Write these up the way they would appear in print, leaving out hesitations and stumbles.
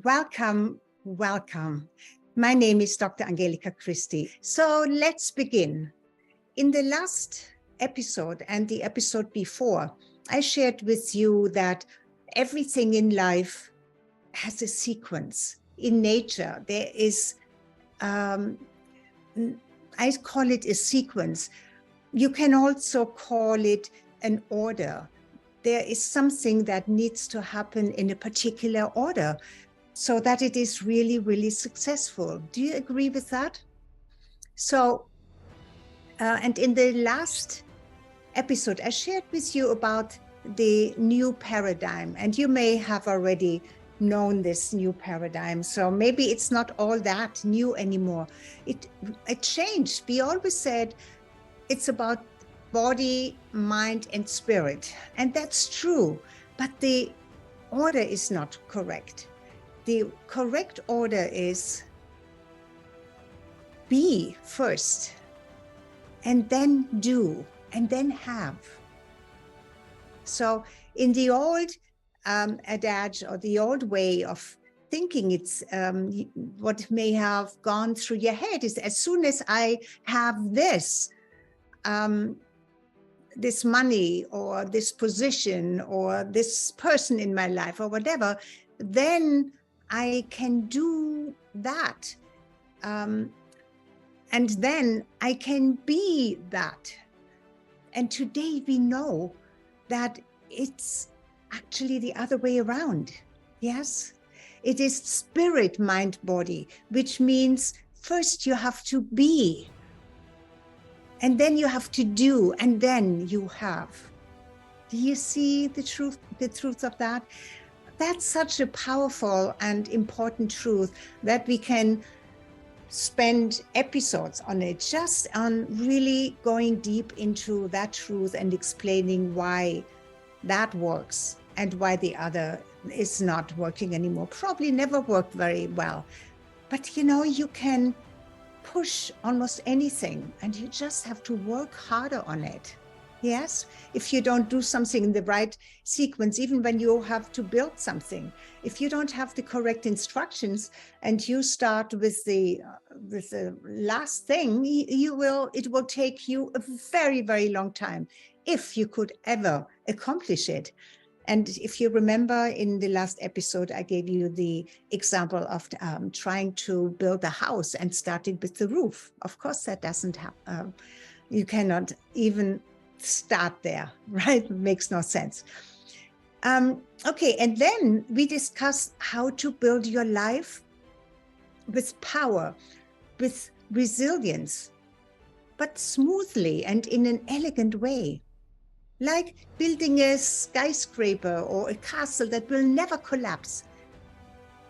Welcome, welcome. My name is Dr. Angelika Christie. So let's begin. In the last episode and the episode before, I shared with you that everything in life has a sequence. In nature, there is, I call it a sequence. You can also call it an order. There is something that needs to happen in a particular order so that it is really, really successful. Do you agree with that? So, and in the last episode, I shared with you about the new paradigm, and you may have already known this new paradigm. So maybe it's not all that new anymore. It changed. We always said it's about body, mind, and spirit. And that's true, but the order is not correct. The correct order is be first, and then do, and then have. So in the old adage or the old way of thinking, it's what may have gone through your head is as soon as I have this, this money or this position or this person in my life or whatever, then I can do that. And then I can be that. And today we know that it's actually the other way around. Yes, it is spirit, mind, body, which means first you have to be, and then you have to do, and then you have. Do you see the truth of that? That's such a powerful and important truth that we can spend episodes on it, just on really going deep into that truth and explaining why that works and why the other is not working anymore. Probably never worked very well. But you know, you can push almost anything and you just have to work harder on it. Yes, if you don't do something in the right sequence, even when you have to build something, if you don't have the correct instructions and you start with the last thing, it will take you a very, very long time if you could ever accomplish it. And if you remember in the last episode, I gave you the example of trying to build a house and starting with the roof. Of course, that doesn't happen. You cannot even start there, right? It makes no sense. Okay, and then we discuss how to build your life with power, with resilience, but smoothly and in an elegant way. Like building a skyscraper or a castle that will never collapse,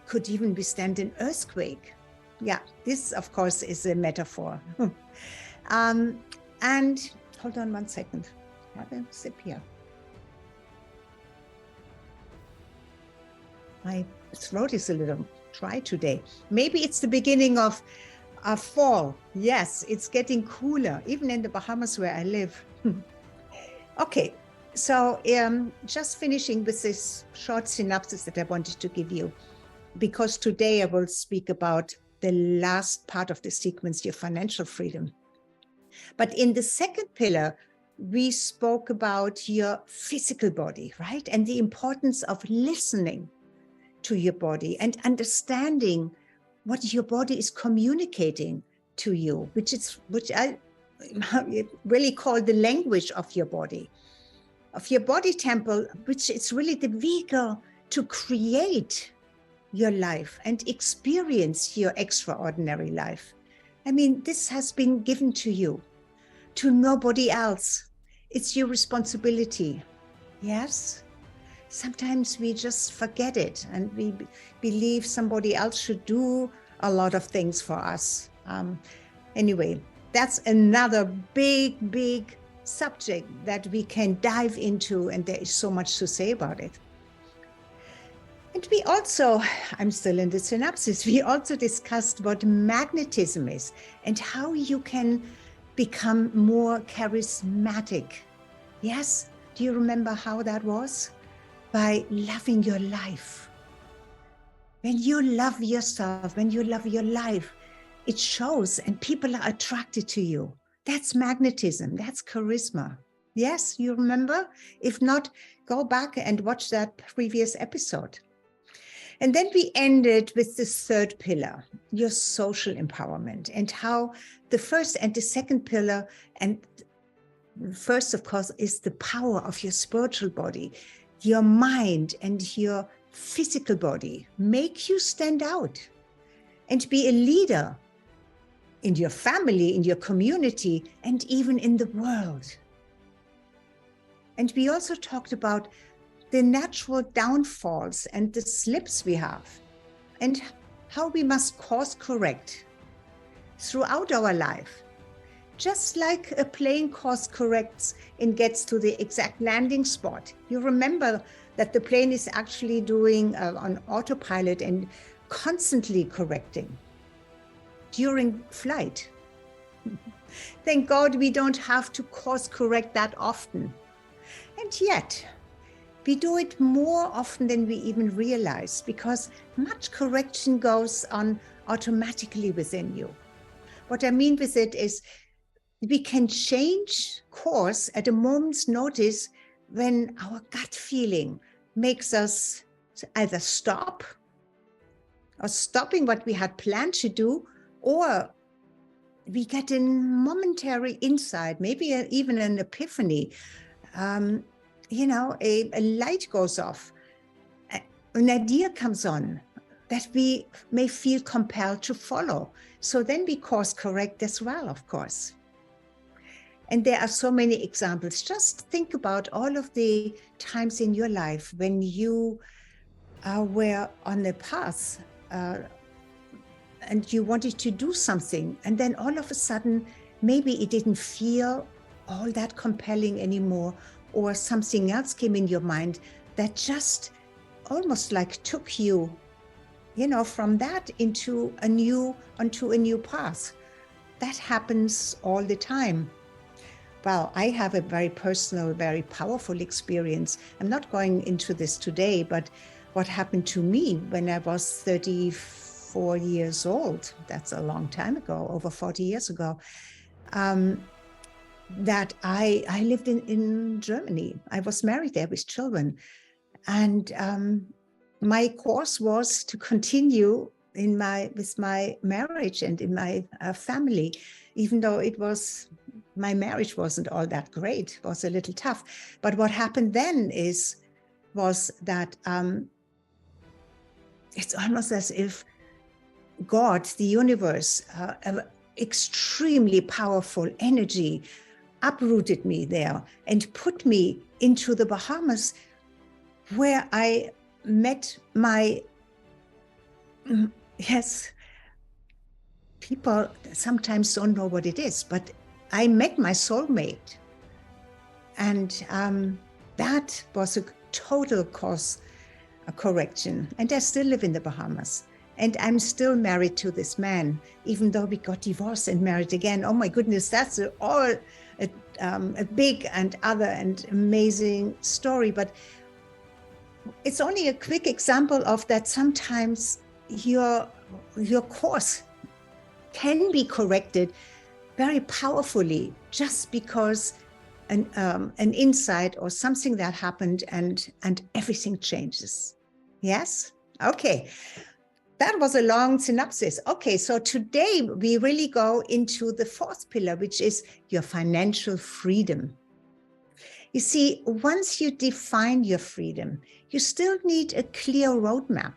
could even withstand an earthquake. Yeah, this, of course, is a metaphor. And hold on one second. Have a sip here. My throat is a little dry today. Maybe it's the beginning of fall. Yes, it's getting cooler, even in the Bahamas where I live. Okay, so just finishing with this short synopsis that I wanted to give you, because today I will speak about the last part of the sequence, your financial freedom. But in the second pillar, we spoke about your physical body, right? And the importance of listening to your body and understanding what your body is communicating to you, which I really call the language of your body temple, which is really the vehicle to create your life and experience your extraordinary life. I mean, this has been given to you, to nobody else. It's your responsibility. Yes? Sometimes we just forget it and we believe somebody else should do a lot of things for us. Anyway, that's another big, big subject that we can dive into, and there is so much to say about it. And we also, I'm still in the synopsis, we also discussed what magnetism is and how you can become more charismatic. Yes? Do you remember how that was? By loving your life. When you love yourself, when you love your life, it shows and people are attracted to you. That's magnetism. That's charisma. Yes, you remember? If not, go back and watch that previous episode. And then we ended with the third pillar, your social empowerment, and how the first and the second pillar, and first, of course, is the power of your spiritual body, your mind and your physical body, make you stand out and be a leader in your family, in your community, and even in the world. And we also talked about the natural downfalls and the slips we have, and how we must course correct throughout our life. Just like a plane course corrects and gets to the exact landing spot. You remember that the plane is actually doing on autopilot and constantly correcting during flight. Thank God we don't have to course correct that often. And yet, we do it more often than we even realize, because much correction goes on automatically within you. What I mean with it is we can change course at a moment's notice when our gut feeling makes us either stop or stopping what we had planned to do, or we get a momentary insight, maybe even an epiphany. A light goes off, an idea comes on that we may feel compelled to follow. So then we course correct as well, of course. And there are so many examples. Just think about all of the times in your life when you were on a path and you wanted to do something, and then all of a sudden, maybe it didn't feel all that compelling anymore, or something else came in your mind that just almost like took you, from that onto a new path. That happens all the time. Well, I have a very personal, very powerful experience. I'm not going into this today, but what happened to me when I was 34 years old, that's a long time ago, over 40 years ago, that I lived in Germany. I was married there with children. And my course was to continue with my marriage and in my family, even though my marriage wasn't all that great. It was a little tough. But what happened then was that it's almost as if God, the universe, extremely powerful energy, uprooted me there and put me into the Bahamas, where I met people sometimes don't know what it is, but I met my soulmate. And that was a total course correction. And I still live in the Bahamas. And I'm still married to this man, even though we got divorced and married again. Oh my goodness, that's a big and amazing story. But it's only a quick example of that. Sometimes your course can be corrected very powerfully just because an insight or something that happened and everything changes. Yes? Okay. That was a long synopsis. Okay, so today we really go into the fourth pillar, which is your financial freedom. You see, once you define your freedom, you still need a clear roadmap,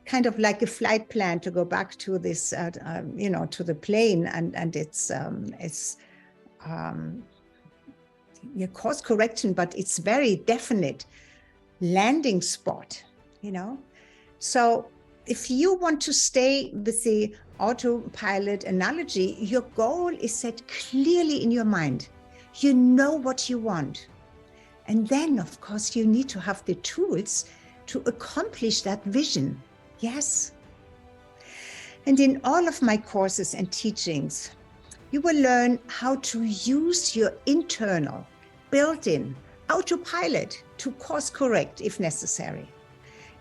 kind of like a flight plan to go back to this, to the plane and it's your course correction, but it's very definite landing spot, So if you want to stay with the autopilot analogy, your goal is set clearly in your mind. You know what you want. And then, of course, you need to have the tools to accomplish that vision. Yes. And in all of my courses and teachings, you will learn how to use your internal, built-in autopilot to course correct if necessary.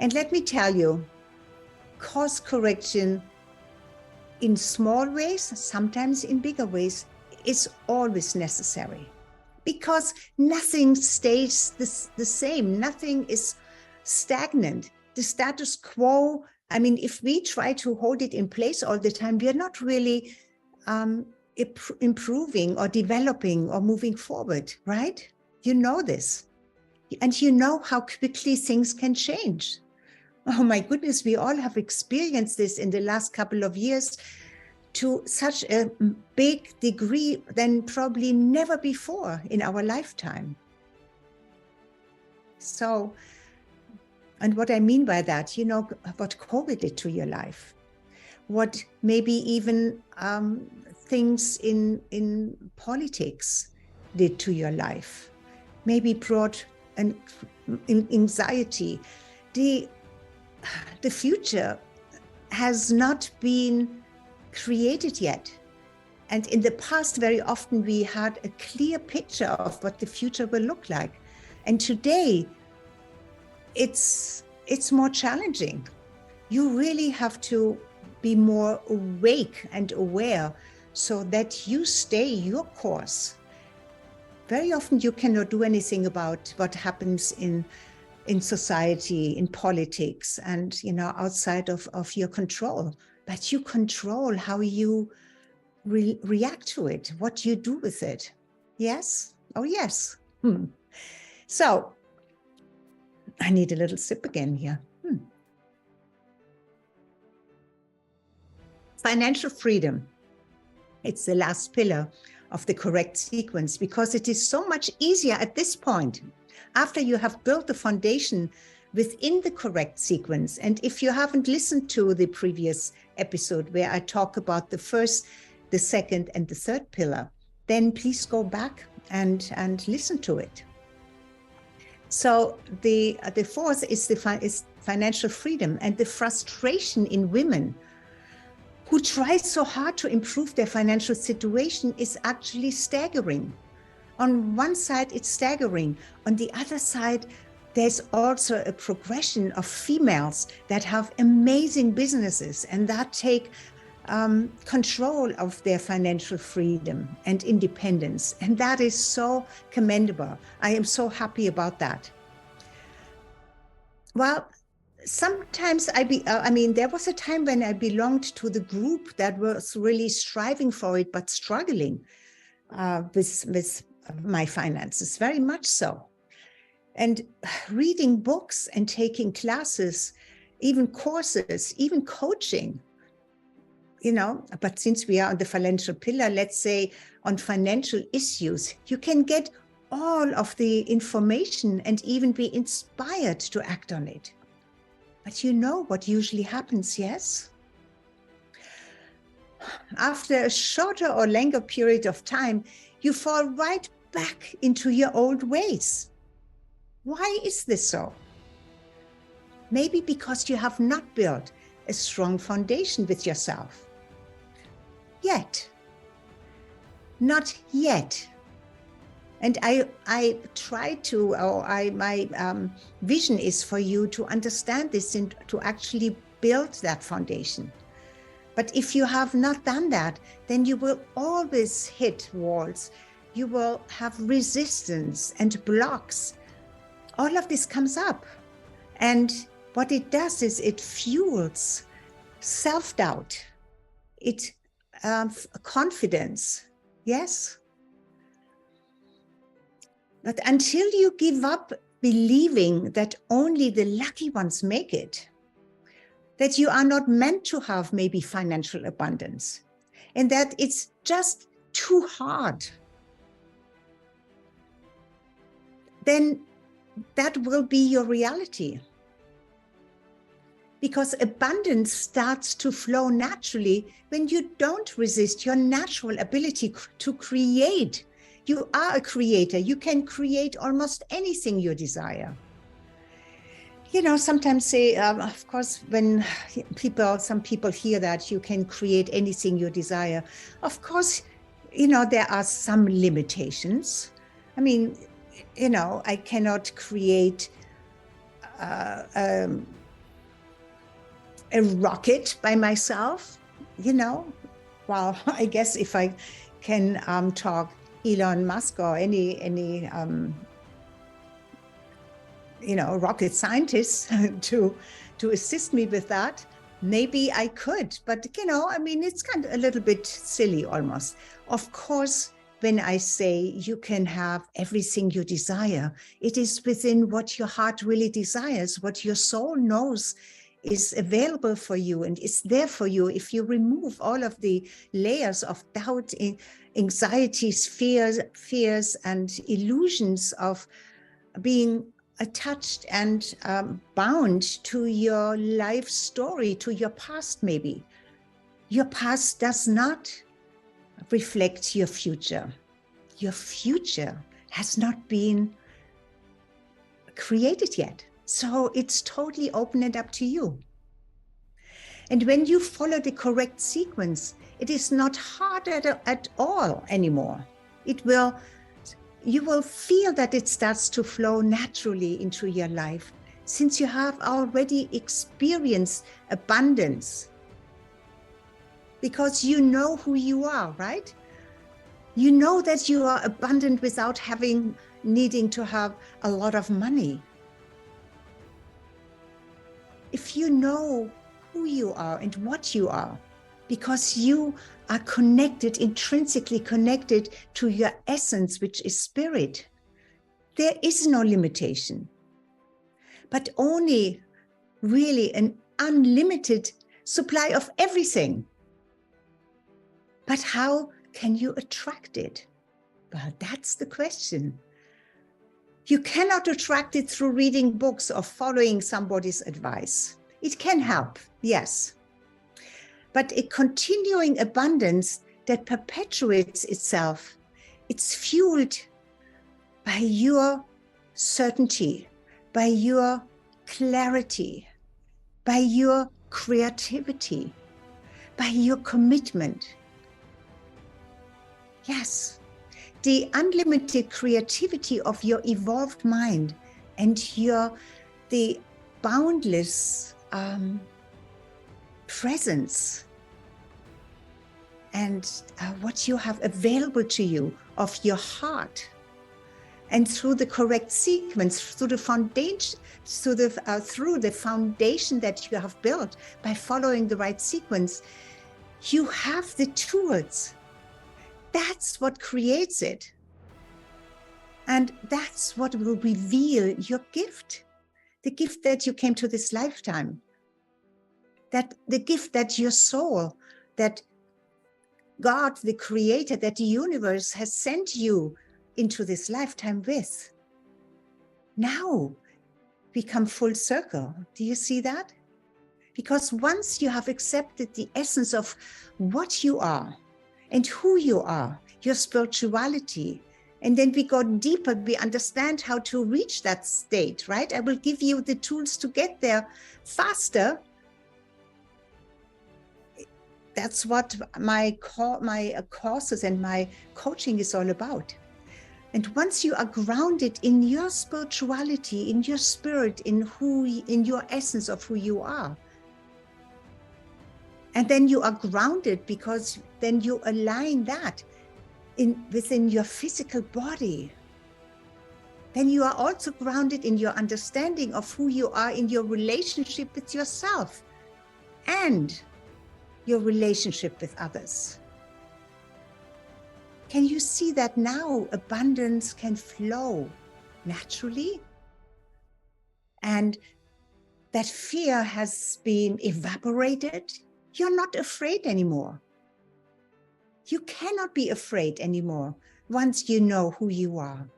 And let me tell you, course correction in small ways, sometimes in bigger ways, is always necessary, because nothing stays the same. Nothing is stagnant. The status quo, I mean, if we try to hold it in place all the time, we are not really improving or developing or moving forward, right? You know this. And you know how quickly things can change. Oh my goodness, we all have experienced this in the last couple of years to such a big degree than probably never before in our lifetime. So, and what I mean by that, you know, what COVID did to your life, what maybe even things in politics did to your life, maybe brought an anxiety. The future has not been created yet. And in the past, very often we had a clear picture of what the future will look like. And today, it's more challenging. You really have to be more awake and aware so that you stay your course. Very often you cannot do anything about what happens in society, in politics, and, you know, outside of your control. But you control how you react to it, what you do with it. Yes? Oh, yes. So, I need a little sip again here. Financial freedom. It's the last pillar of the correct sequence, because it is so much easier at this point, after you have built the foundation within the correct sequence. And if you haven't listened to the previous episode where I talk about the first, the second, and the third pillar, then please go back and listen to it. So the fourth is financial freedom, and the frustration in women who try so hard to improve their financial situation is actually staggering. On one side, it's staggering. On the other side, there's also a progression of females that have amazing businesses and that take control of their financial freedom and independence. And that is so commendable. I am so happy about that. Well, sometimes there was a time when I belonged to the group that was really striving for it, but struggling with my finances, very much so. And reading books and taking classes, even courses, even coaching, you know, but since we are on the financial pillar, let's say on financial issues, you can get all of the information and even be inspired to act on it. But you know what usually happens, yes? After a shorter or longer period of time, you fall right back into your old ways. Why is this so? Maybe because you have not built a strong foundation with yourself. Yet. Not yet. And I try to, my vision is for you to understand this and to actually build that foundation. But if you have not done that, then you will always hit walls. You will have resistance and blocks. All of this comes up. And what it does is it fuels self-doubt, confidence, yes? But until you give up believing that only the lucky ones make it, that you are not meant to have maybe financial abundance, and that it's just too hard, then that will be your reality. Because abundance starts to flow naturally when you don't resist your natural ability to create. You are a creator. You can create almost anything you desire. You know, sometimes say, of course, when some people hear that you can create anything you desire, of course, you know, there are some limitations. I mean, you know, I cannot create a rocket by myself, well, I guess if I can talk Elon Musk or any rocket scientists to assist me with that, maybe I could. But it's kind of a little bit silly almost. Of course, when I say you can have everything you desire, it is within what your heart really desires, what your soul knows is available for you and is there for you. If you remove all of the layers of doubt, anxieties, fears, and illusions of being attached and bound to your life story, to your past maybe. Your past does not reflect your future. Your future has not been created yet. So it's totally open and up to you. And when you follow the correct sequence, it is not hard at all anymore. You will feel that it starts to flow naturally into your life, since you have already experienced abundance. Because you know who you are, right? You know that you are abundant without needing to have a lot of money. If you know who you are and what you are, because you are connected, intrinsically connected to your essence, which is spirit, there is no limitation, but only really an unlimited supply of everything. But how can you attract it? Well, that's the question. You cannot attract it through reading books or following somebody's advice. It can help, yes. But a continuing abundance that perpetuates itself, it's fueled by your certainty, by your clarity, by your creativity, by your commitment. Yes, the unlimited creativity of your evolved mind and the boundless presence and what you have available to you of your heart, and through the correct sequence, through the foundation, through the foundation that you have built by following the right sequence, you have the tools. That's what creates it, and that's what will reveal your gift, the gift that you came to this lifetime. That the gift that your soul, that God, the creator, that the universe has sent you into this lifetime with. Now we come full circle. Do you see that? Because once you have accepted the essence of what you are and who you are, your spirituality, and then we go deeper, we understand how to reach that state, right? I will give you the tools to get there faster. That's what my courses and my coaching is all about. And once you are grounded in your spirituality, in your spirit, in your essence of who you are, and then you are grounded because then you align that within your physical body, then you are also grounded in your understanding of who you are in your relationship with yourself and your relationship with others. Can you see that now abundance can flow naturally? And that fear has been evaporated. You're not afraid anymore. You cannot be afraid anymore once you know who you are.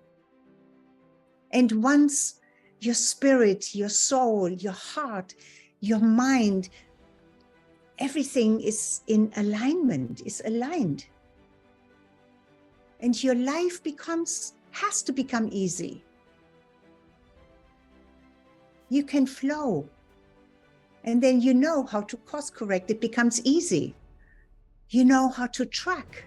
And once your spirit, your soul, your heart, your mind, everything is in alignment, is aligned. And your life has to become easy. You can flow. And then you know how to course correct. It becomes easy. You know how to track.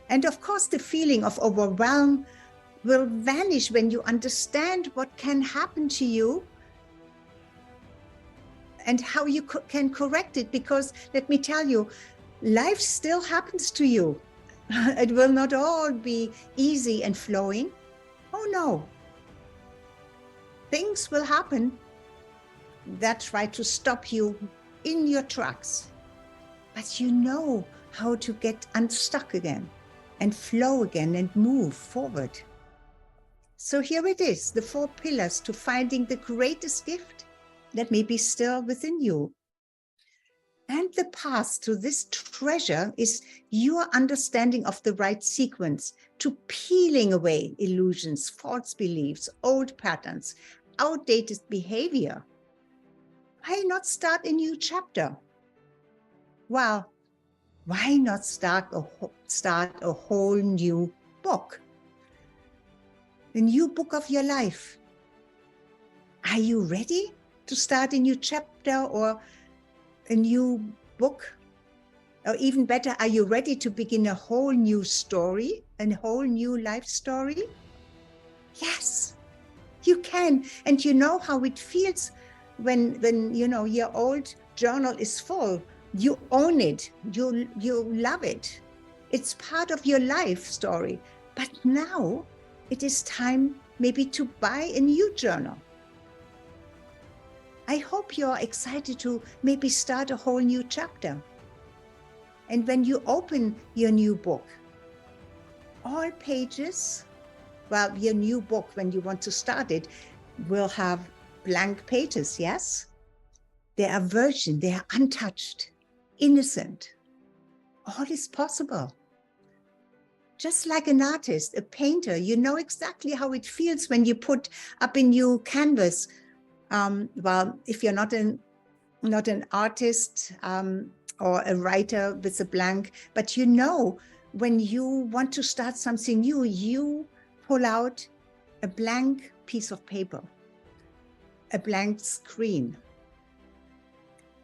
And of course, the feeling of overwhelm will vanish when you understand what can happen to you and how you can correct it, because let me tell you, life still happens to you. It will not all be easy and flowing. Oh no. Things will happen that try to stop you in your tracks. But you know how to get unstuck again and flow again and move forward. So here it is, the 4 pillars to finding the greatest gift that may be still within you. And the path to this treasure is your understanding of the right sequence to peeling away illusions, false beliefs, old patterns, outdated behavior. Why not start a new chapter? Well, why not start a whole new book? A new book of your life. Are you ready to start a new chapter or a new book? Or even better, are you ready to begin a whole new story, a whole new life story? Yes, you can. And you know how it feels when you know your old journal is full. You own it, you love it. It's part of your life story. But now it is time maybe to buy a new journal. I hope you're excited to maybe start a whole new chapter. And when you open your new book, all pages, well, your new book, when you want to start it, will have blank pages, yes? They are virgin, they are untouched, innocent. All is possible. Just like an artist, a painter, you know exactly how it feels when you put up a new canvas. Well, if you're not an artist or a writer with a blank, but you know, when you want to start something new, you pull out a blank piece of paper, a blank screen,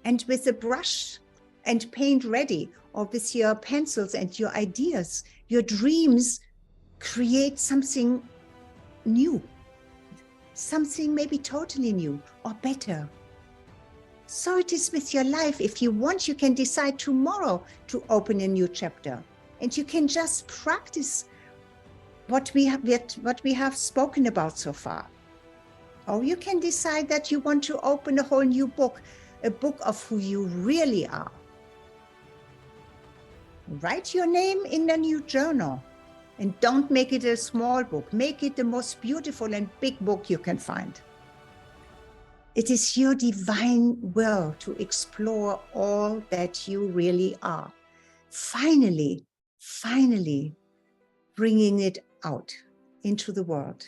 and with a brush and paint ready, or with your pencils and your ideas, your dreams, create something new, something maybe totally new or better. So it is with your life. If you want, you can decide tomorrow to open a new chapter, and you can just practice what we have spoken about so far. Or you can decide that you want to open a whole new book, a book of who you really are. Write your name in a new journal, and don't make it a small book. Make it the most beautiful and big book you can find. It is your divine will to explore all that you really are. Finally bringing it out into the world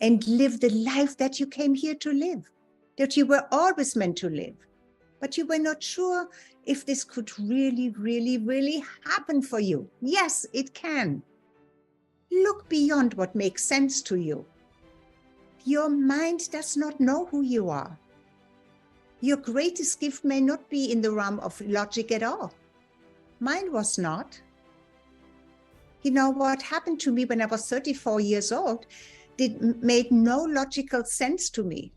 and live the life that you came here to live, that you were always meant to live. But you were not sure if this could really happen for you. Yes, it can. Look beyond what makes sense to you. Your mind does not know who you are. Your greatest gift may not be in the realm of logic at all. Mine was not. You know, what happened to me when I was 34 years old made no logical sense to me.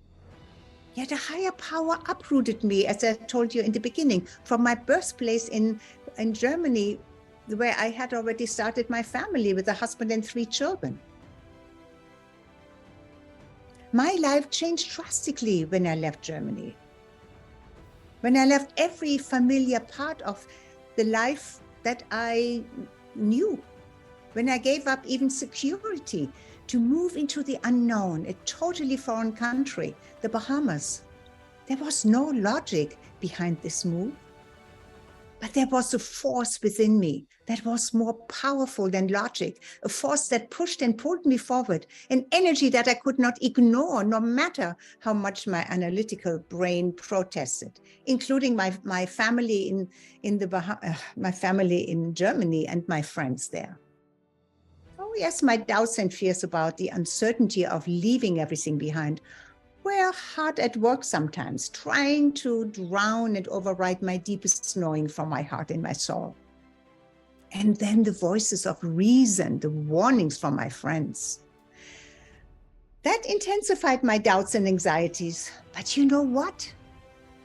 Yet a higher power uprooted me, as I told you in the beginning, from my birthplace in Germany, where I had already started my family with a husband and 3 children. My life changed drastically when I left Germany. When I left every familiar part of the life that I knew. When I gave up even security to move into the unknown, a totally foreign country, the Bahamas. There was no logic behind this move. But there was a force within me that was more powerful than logic, a force that pushed and pulled me forward, an energy that I could not ignore, no matter how much my analytical brain protested, including my family my family in Germany and my friends there. Oh yes, my doubts and fears about the uncertainty of leaving everything behind were hard at work sometimes, trying to drown and override my deepest knowing from my heart and my soul. And then the voices of reason, the warnings from my friends. That intensified my doubts and anxieties. But you know what?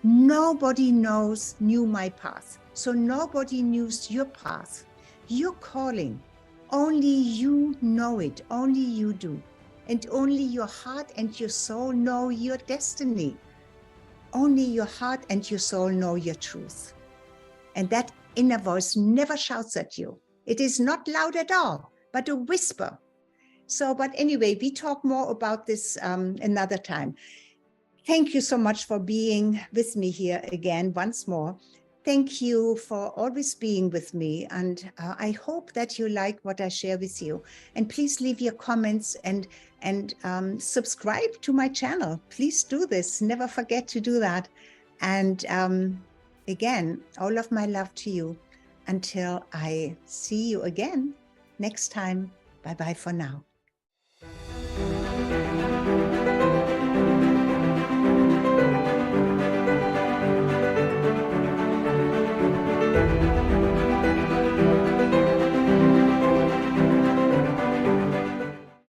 Nobody knew my path. So nobody knew your path, your calling. Only you know it. Only you do. And only your heart and your soul know your destiny. Only your heart and your soul know your truth. And that inner voice never shouts at you. It is not loud at all, but a whisper. So, but anyway, we talk more about this another time. Thank you so much for being with me here again once more. Thank you for always being with me. And I hope that you like what I share with you. And please leave your comments and subscribe to my channel. Please do this. Never forget to do that. And again, all of my love to you. Until I see you again next time. Bye-bye for now.